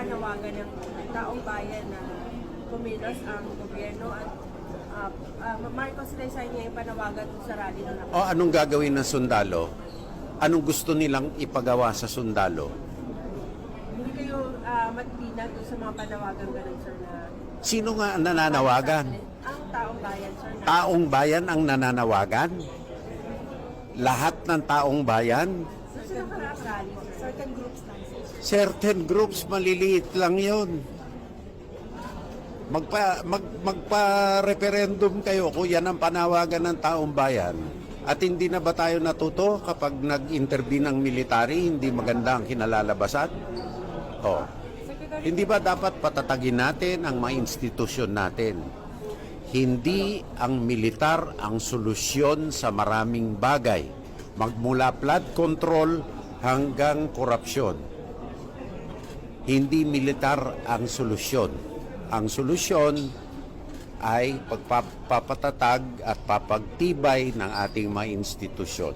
panawagan ng taong bayan na kumilos ang gobyerno at Marcos resign niya yung panawagan sa rally ng O anong gagawin ng sundalo? Anong gusto nilang ipagawa sa sundalo? Hindi kayo matina doon sa mga panawagan ganun, sir, na Sino nga ang nananawagan? ang taong bayan, sir, na Taong bayan ang nananawagan? Lahat ng taong bayan? sino karaang rally, sir? Certain groups lang, sir. Certain groups, maliliit lang yon. Magpa-referendum kayo kung yan ang panawagan ng taong bayan. At hindi na ba tayo natuto kapag nag-intervene ng military, hindi maganda ang kinalalabasan? Oh. Hindi ba dapat patatagin natin ang mga institusyon natin? Hindi ang militar ang solusyon sa maraming bagay. Magmula flood control hanggang korupsyon. Hindi militar ang solusyon. Ang solusyon ay pagpapatatag at papagtibay ng ating mga institusyon.